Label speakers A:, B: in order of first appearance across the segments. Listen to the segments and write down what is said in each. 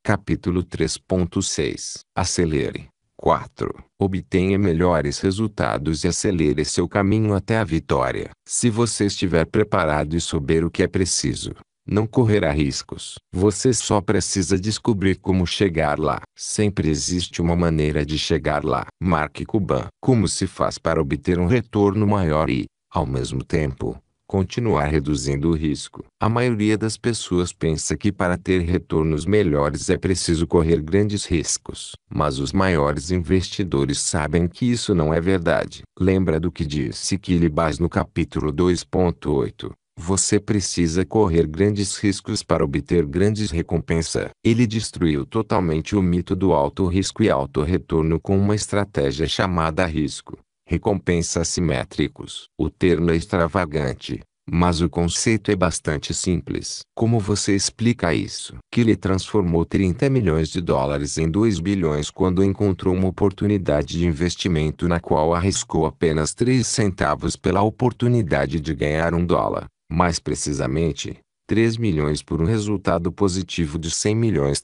A: Capítulo 3.6 Acelere. 4. Obtenha melhores resultados e acelere seu caminho até a vitória. Se você estiver preparado e souber o que é preciso, não correrá riscos. Você só precisa descobrir como chegar lá. Sempre existe uma maneira de chegar lá. Mark Cuban. Como se faz para obter um retorno maior e, ao mesmo tempo, continuar reduzindo o risco? A maioria das pessoas pensa que para ter retornos melhores é preciso correr grandes riscos. Mas os maiores investidores sabem que isso não é verdade. Lembra do que disse Kelly Bass no capítulo 2.8? Você precisa correr grandes riscos para obter grandes recompensas. Ele destruiu totalmente o mito do alto risco e alto retorno com uma estratégia chamada risco recompensa assimétricos. O termo é extravagante, mas o conceito é bastante simples. Como você explica isso? Kelly transformou 30 milhões de dólares em 2 bilhões quando encontrou uma oportunidade de investimento na qual arriscou apenas 3 centavos pela oportunidade de ganhar $1. Mais precisamente, 3 milhões por um resultado positivo de 100 milhões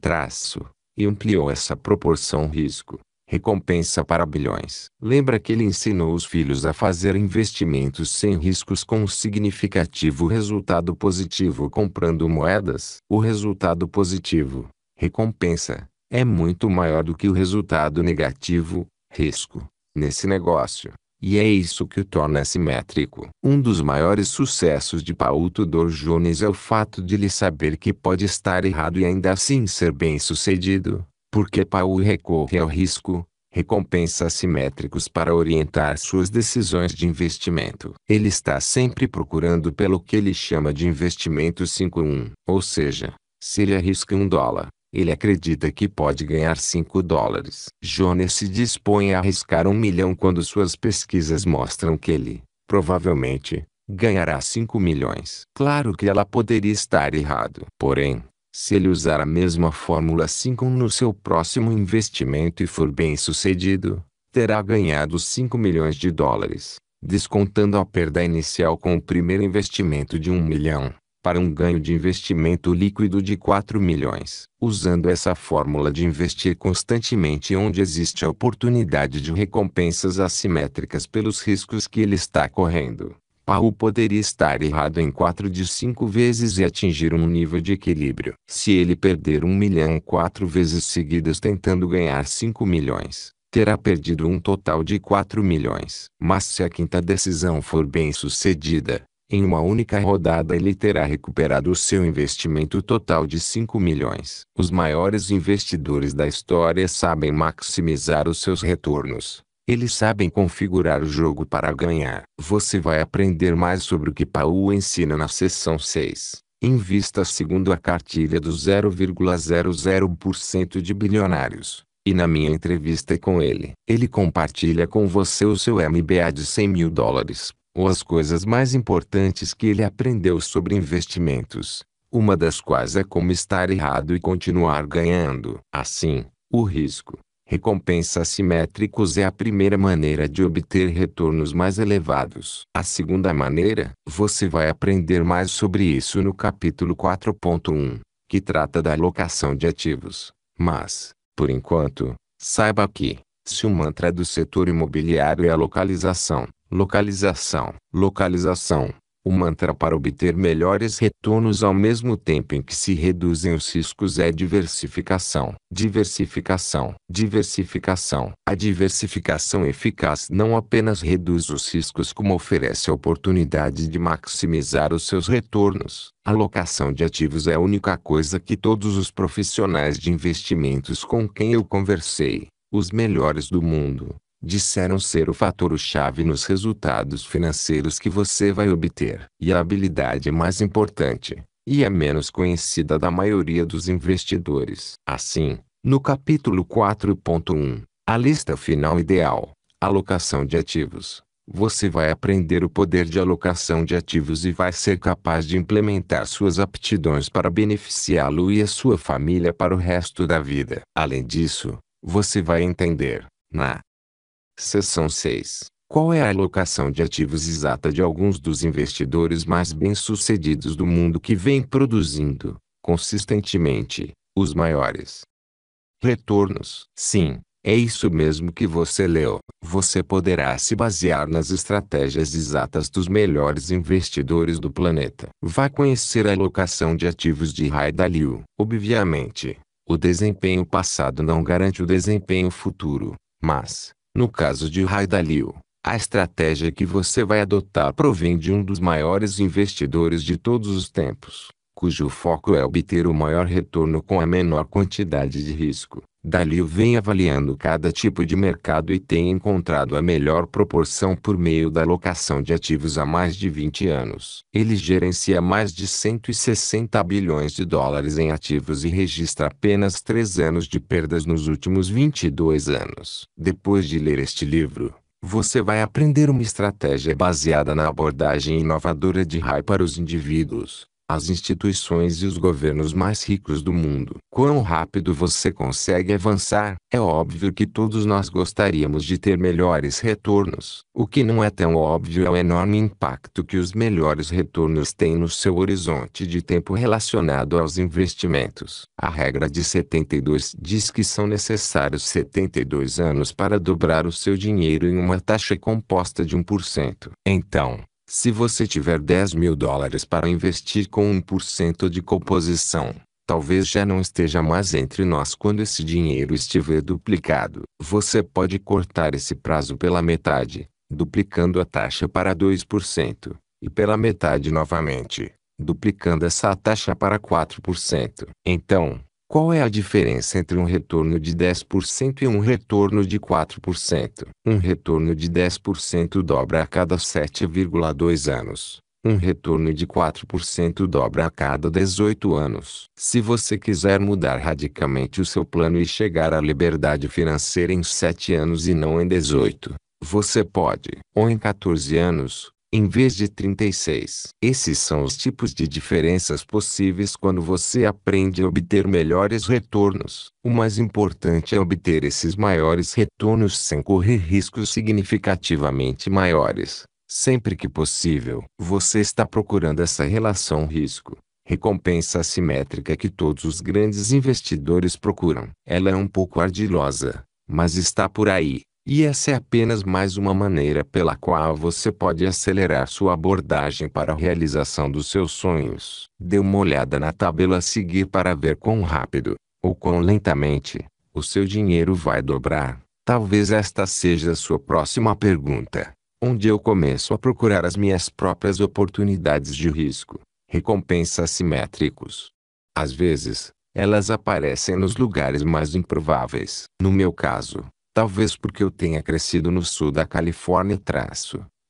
A: e ampliou essa proporção risco-recompensa para bilhões. Lembra que ele ensinou os filhos a fazer investimentos sem riscos com um significativo resultado positivo comprando moedas? O resultado positivo, recompensa, é muito maior do que o resultado negativo, risco, nesse negócio. E é isso que o torna assimétrico. Um dos maiores sucessos de Paul Tudor Jones é o fato de ele saber que pode estar errado e ainda assim ser bem-sucedido, porque Paul recorre ao risco, recompensa assimétricos para orientar suas decisões de investimento. Ele está sempre procurando pelo que ele chama de investimento 5-1, ou seja, se ele arrisca $1, ele acredita que pode ganhar $5. Jones se dispõe a arriscar 1 milhão quando suas pesquisas mostram que ele, provavelmente, ganhará 5 milhões. Claro que ela poderia estar errado. Porém, se ele usar a mesma fórmula 5 no seu próximo investimento e for bem-sucedido, terá ganhado 5 milhões de dólares, descontando a perda inicial com o primeiro investimento de 1 milhão. Para um ganho de investimento líquido de 4 milhões. Usando essa fórmula de investir constantemente onde existe a oportunidade de recompensas assimétricas pelos riscos que ele está correndo, Paul poderia estar errado em 4 de 5 vezes e atingir um nível de equilíbrio. Se ele perder 1 milhão 4 vezes seguidas tentando ganhar 5 milhões, terá perdido um total de 4 milhões. Mas se a quinta decisão for bem-sucedida, em uma única rodada ele terá recuperado o seu investimento total de 5 milhões. Os maiores investidores da história sabem maximizar os seus retornos. Eles sabem configurar o jogo para ganhar. Você vai aprender mais sobre o que Paul ensina na seção 6. Invista segundo a cartilha dos 0,00% de bilionários. E na minha entrevista com ele, ele compartilha com você o seu MBA de $100 mil. Ou as coisas mais importantes que ele aprendeu sobre investimentos, uma das quais é como estar errado e continuar ganhando. Assim, o risco, recompensa assimétricos é a primeira maneira de obter retornos mais elevados. A segunda maneira, você vai aprender mais sobre isso no capítulo 4.1, que trata da alocação de ativos. Mas, por enquanto, saiba que, se o mantra do setor imobiliário é a localização, localização, o mantra para obter melhores retornos ao mesmo tempo em que se reduzem os riscos é diversificação. A diversificação eficaz não apenas reduz os riscos como oferece a oportunidade de maximizar os seus retornos. A alocação de ativos é a única coisa que todos os profissionais de investimentos com quem eu conversei, os melhores do mundo, disseram ser o fator-chave nos resultados financeiros que você vai obter. E a habilidade mais importante, e a menos conhecida da maioria dos investidores. Assim, no capítulo 4.1, a lista final ideal, alocação de ativos, você vai aprender o poder de alocação de ativos e vai ser capaz de implementar suas aptidões para beneficiá-lo e a sua família para o resto da vida. Além disso, você vai entender, na seção 6. Qual é a alocação de ativos exata de alguns dos investidores mais bem-sucedidos do mundo que vem produzindo, consistentemente, os maiores Retornos. Sim, é isso mesmo que você leu. Você poderá se basear nas estratégias exatas dos melhores investidores do planeta. Vá conhecer a alocação de ativos de Ray Dalio. Obviamente, o desempenho passado não garante o desempenho futuro, mas, no caso de Ray Dalio, a estratégia que você vai adotar provém de um dos maiores investidores de todos os tempos, cujo foco é obter o maior retorno com a menor quantidade de risco. Dalio vem avaliando cada tipo de mercado e tem encontrado a melhor proporção por meio da alocação de ativos há mais de 20 anos. Ele gerencia mais de 160 bilhões de dólares em ativos e registra apenas 3 anos de perdas nos últimos 22 anos. Depois de ler este livro, você vai aprender uma estratégia baseada na abordagem inovadora de Ray para os indivíduos, as instituições e os governos mais ricos do mundo. Quão rápido você consegue avançar? É óbvio que todos nós gostaríamos de ter melhores retornos. O que não é tão óbvio é o enorme impacto que os melhores retornos têm no seu horizonte de tempo relacionado aos investimentos. A regra de 72 diz que são necessários 72 anos para dobrar o seu dinheiro em uma taxa composta de 1%. Então, se você tiver 10 mil dólares para investir com 1% de composição, talvez já não esteja mais entre nós quando esse dinheiro estiver duplicado. Você pode cortar esse prazo pela metade, duplicando a taxa para 2%, e pela metade novamente, duplicando essa taxa para 4%. Então, qual é a diferença entre um retorno de 10% e um retorno de 4%? Um retorno de 10% dobra a cada 7,2 anos. Um retorno de 4% dobra a cada 18 anos. Se você quiser mudar radicalmente o seu plano e chegar à liberdade financeira em 7 anos e não em 18, você pode, ou em 14 anos, em vez de 36. Esses são os tipos de diferenças possíveis quando você aprende a obter melhores retornos. O mais importante é obter esses maiores retornos sem correr riscos significativamente maiores. Sempre que possível, você está procurando essa relação risco-recompensa assimétrica que todos os grandes investidores procuram. Ela é um pouco ardilosa, mas está por aí. E essa é apenas mais uma maneira pela qual você pode acelerar sua abordagem para a realização dos seus sonhos. Dê uma olhada na tabela a seguir para ver quão rápido, ou quão lentamente, o seu dinheiro vai dobrar. Talvez esta seja a sua próxima pergunta. Onde eu começo a procurar as minhas próprias oportunidades de risco, recompensa assimétricos? Às vezes, elas aparecem nos lugares mais improváveis. No meu caso, talvez porque eu tenha crescido no sul da Califórnia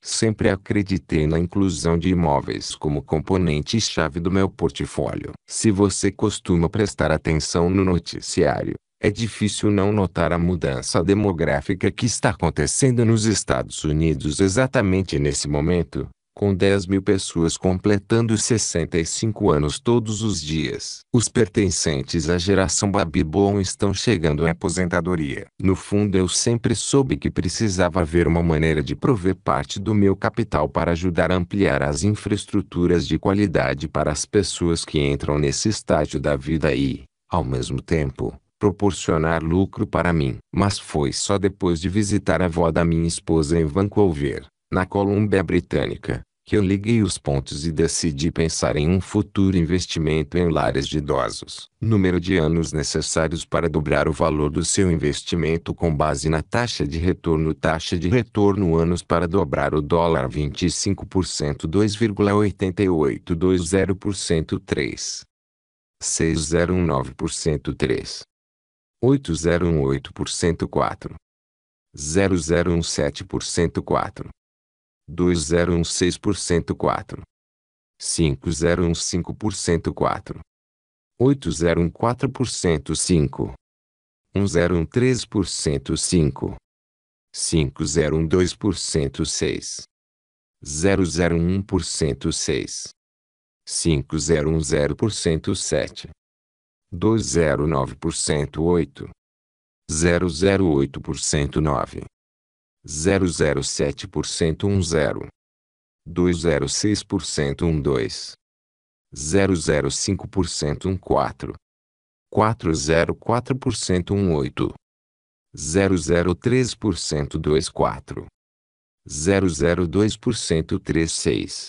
A: sempre acreditei na inclusão de imóveis como componente-chave do meu portfólio. Se você costuma prestar atenção no noticiário, é difícil não notar a mudança demográfica que está acontecendo nos Estados Unidos exatamente nesse momento, com 10 mil pessoas completando 65 anos todos os dias. Os pertencentes à geração Baby Boom estão chegando à aposentadoria. No fundo, eu sempre soube que precisava haver uma maneira de prover parte do meu capital para ajudar a ampliar as infraestruturas de qualidade para as pessoas que entram nesse estágio da vida e, ao mesmo tempo, proporcionar lucro para mim. Mas foi só depois de visitar a avó da minha esposa em Vancouver, na Colômbia Britânica, que eu liguei os pontos e decidi pensar em um futuro investimento em lares de idosos. Número de anos necessários para dobrar o valor do seu investimento com base na taxa de retorno anos para dobrar o dólar 25% 2,8820% 3. 6019% 3. 8018% 4. 0017% 4. 2016% 4. 5015% 4. 8014% 5. 1013% 5. 5012% 6. 001% 6. 5010% 7. 209% 8. 008% 9. 007% 10. 206% 12. 005% 14. 404% 18. 003% 24. 002% 36.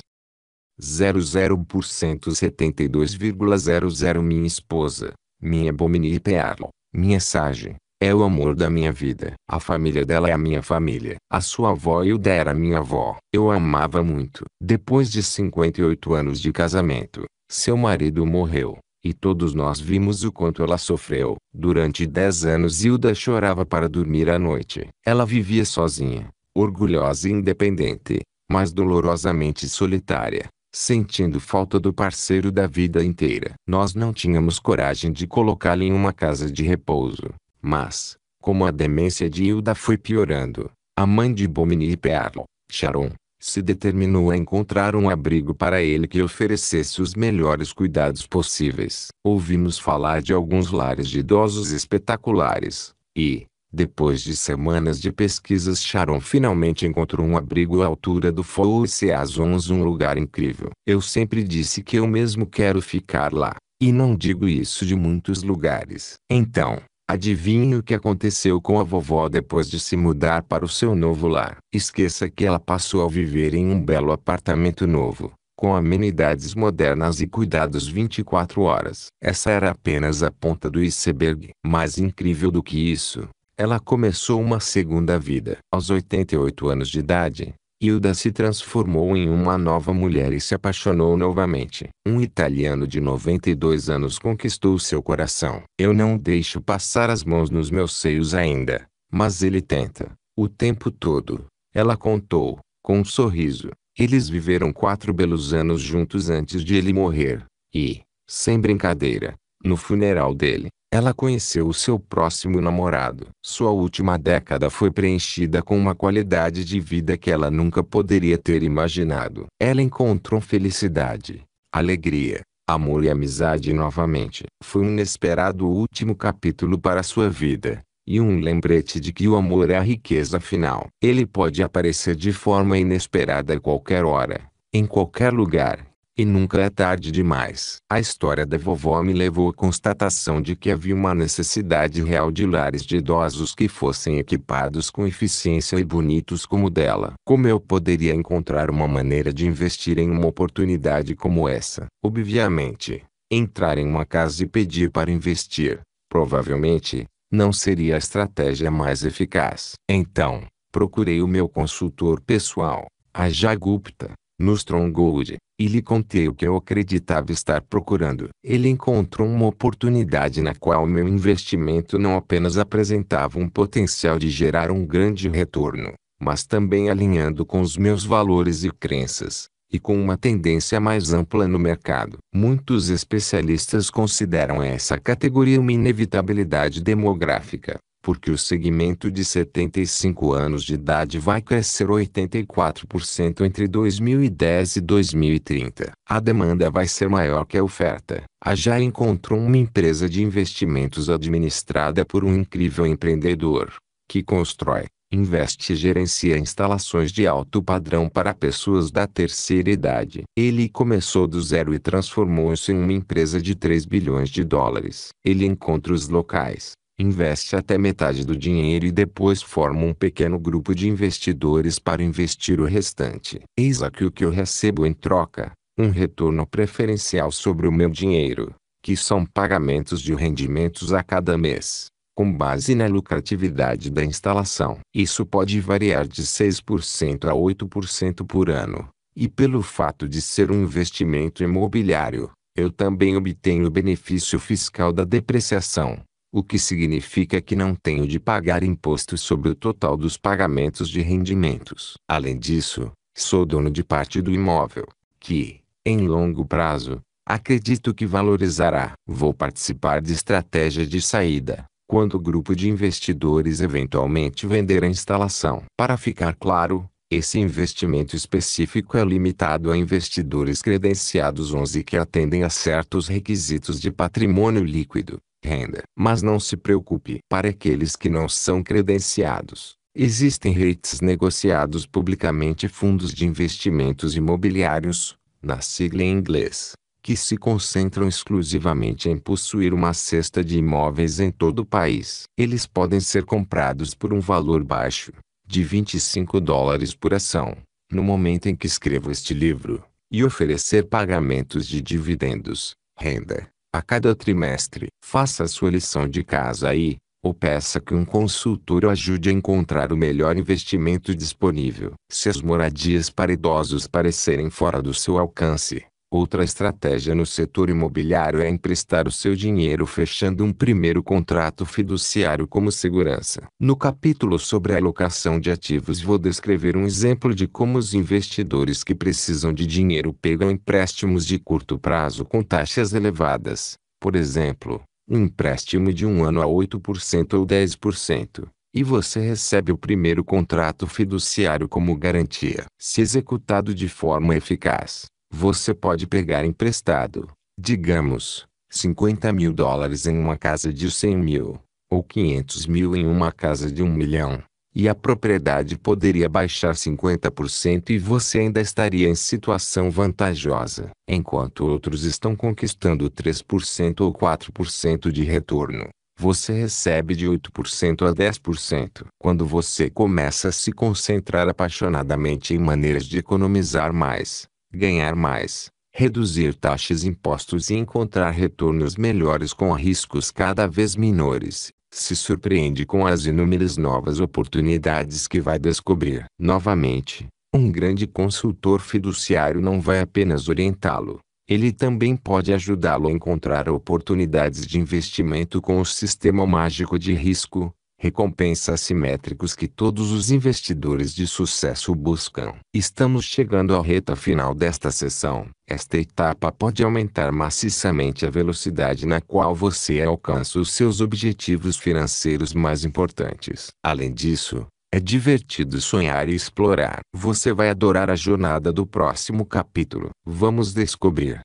A: 00% 72,00 Minha esposa, minha Bomini Pearl, minha Sage, é o amor da minha vida. A família dela é a minha família. A sua avó Hilda era minha avó. Eu a amava muito. Depois de 58 anos de casamento, seu marido morreu, e todos nós vimos o quanto ela sofreu. Durante 10 anos Hilda chorava para dormir à noite. Ela vivia sozinha, orgulhosa e independente, mas dolorosamente solitária, sentindo falta do parceiro da vida inteira. Nós não tínhamos coragem de colocá-la em uma casa de repouso, mas, como a demência de Hilda foi piorando, a mãe de Bomini e Pearl, Sharon, se determinou a encontrar um abrigo para ele que oferecesse os melhores cuidados possíveis. Ouvimos falar de alguns lares de idosos espetaculares, e, depois de semanas de pesquisas, Sharon finalmente encontrou um abrigo à altura do Four Seasons, um lugar incrível. Eu sempre disse que eu mesmo quero ficar lá, e não digo isso de muitos lugares. Então, adivinhe o que aconteceu com a vovó depois de se mudar para o seu novo lar. Esqueça que ela passou a viver em um belo apartamento novo, com amenidades modernas e cuidados 24 horas. Essa era apenas a ponta do iceberg. Mais incrível do que isso, ela começou uma segunda vida. Aos 88 anos de idade, Hilda se transformou em uma nova mulher e se apaixonou novamente. Um italiano de 92 anos conquistou seu coração. Eu não deixo passar as mãos nos meus seios ainda, mas ele tenta, o tempo todo. Ela contou, com um sorriso. Eles viveram 4 belos anos juntos antes de ele morrer, e, sem brincadeira, no funeral dele, ela conheceu o seu próximo namorado. Sua última década foi preenchida com uma qualidade de vida que ela nunca poderia ter imaginado. Ela encontrou felicidade, alegria, amor e amizade novamente. Foi um inesperado último capítulo para sua vida, e um lembrete de que o amor é a riqueza final. Ele pode aparecer de forma inesperada a qualquer hora, em qualquer lugar. E nunca é tarde demais. A história da vovó me levou à constatação de que havia uma necessidade real de lares de idosos que fossem equipados com eficiência e bonitos como o dela. Como eu poderia encontrar uma maneira de investir em uma oportunidade como essa? Obviamente, entrar em uma casa e pedir para investir, provavelmente, não seria a estratégia mais eficaz. Então, procurei o meu consultor pessoal, Ajay Gupta, no Stronghold, e lhe contei o que eu acreditava estar procurando. Ele encontrou uma oportunidade na qual meu investimento não apenas apresentava um potencial de gerar um grande retorno, mas também alinhando com os meus valores e crenças, e com uma tendência mais ampla no mercado. Muitos especialistas consideram essa categoria uma inevitabilidade demográfica, porque o segmento de 75 anos de idade vai crescer 84% entre 2010 e 2030. A demanda vai ser maior que a oferta. A Jair encontrou uma empresa de investimentos administrada por um incrível empreendedor, que constrói, investe e gerencia instalações de alto padrão para pessoas da terceira idade. Ele começou do zero e transformou-se em uma empresa de 3 bilhões de dólares. Ele encontra os locais, investe até metade do dinheiro e depois forma um pequeno grupo de investidores para investir o restante. Eis aqui o que eu recebo em troca: um retorno preferencial sobre o meu dinheiro, que são pagamentos de rendimentos a cada mês, com base na lucratividade da instalação. Isso pode variar de 6% a 8% por ano, e pelo fato de ser um investimento imobiliário, eu também obtenho o benefício fiscal da depreciação, o que significa que não tenho de pagar imposto sobre o total dos pagamentos de rendimentos. Além disso, sou dono de parte do imóvel, que, em longo prazo, acredito que valorizará. Vou participar de estratégia de saída, quando o grupo de investidores eventualmente vender a instalação. Para ficar claro, esse investimento específico é limitado a investidores credenciados 11 que atendem a certos requisitos de patrimônio líquido, renda. Mas não se preocupe. Para aqueles que não são credenciados, existem REITs negociados publicamente, fundos de investimentos imobiliários, na sigla em inglês, que se concentram exclusivamente em possuir uma cesta de imóveis em todo o país. Eles podem ser comprados por um valor baixo, de $25 por ação, no momento em que escrevo este livro, e oferecer pagamentos de dividendos, renda, a cada trimestre. Faça a sua lição de casa aí, ou peça que um consultor o ajude a encontrar o melhor investimento disponível. Se as moradias para idosos parecerem fora do seu alcance, outra estratégia no setor imobiliário é emprestar o seu dinheiro fechando um primeiro contrato fiduciário como segurança. No capítulo sobre a alocação de ativos vou descrever um exemplo de como os investidores que precisam de dinheiro pegam empréstimos de curto prazo com taxas elevadas. Por exemplo, um empréstimo de um ano a 8% ou 10%, e você recebe o primeiro contrato fiduciário como garantia. Se executado de forma eficaz, você pode pegar emprestado, digamos, $50.000 em uma casa de 100 mil, ou 500 mil em uma casa de 1 milhão, e a propriedade poderia baixar 50% e você ainda estaria em situação vantajosa. Enquanto outros estão conquistando 3% ou 4% de retorno, você recebe de 8% a 10%. Quando você começa a se concentrar apaixonadamente em maneiras de economizar mais, ganhar mais, reduzir taxas e impostos e encontrar retornos melhores com riscos cada vez menores, se surpreende com as inúmeras novas oportunidades que vai descobrir. Novamente, um grande consultor fiduciário não vai apenas orientá-lo, ele também pode ajudá-lo a encontrar oportunidades de investimento com o sistema mágico de risco, recompensa assimétricos que todos os investidores de sucesso buscam. Estamos chegando à reta final desta sessão. Esta etapa pode aumentar maciçamente a velocidade na qual você alcança os seus objetivos financeiros mais importantes. Além disso, é divertido sonhar e explorar. Você vai adorar a jornada do próximo capítulo. Vamos descobrir.